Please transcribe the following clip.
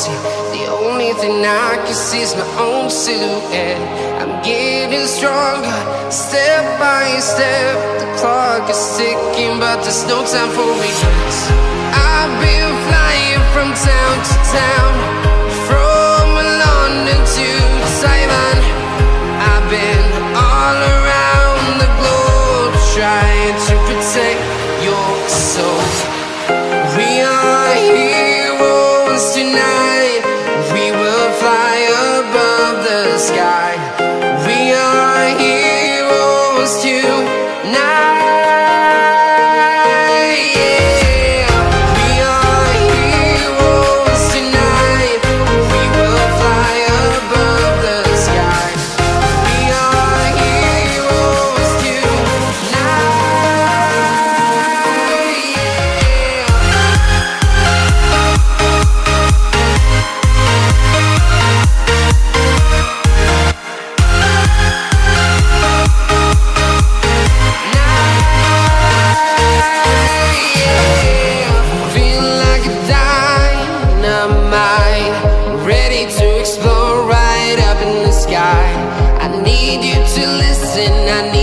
reality. The only thing I can see is my own silhouette. I'm getting stronger, step by step. The clock is ticking, but there's no time for regrets. I've been flying from town to town, from London to Taiwan. I've been all around the globe, trying to protect your soul. We are heroes tonight. We will fly above the sky. We are heroes tonight. I need you to listen. I need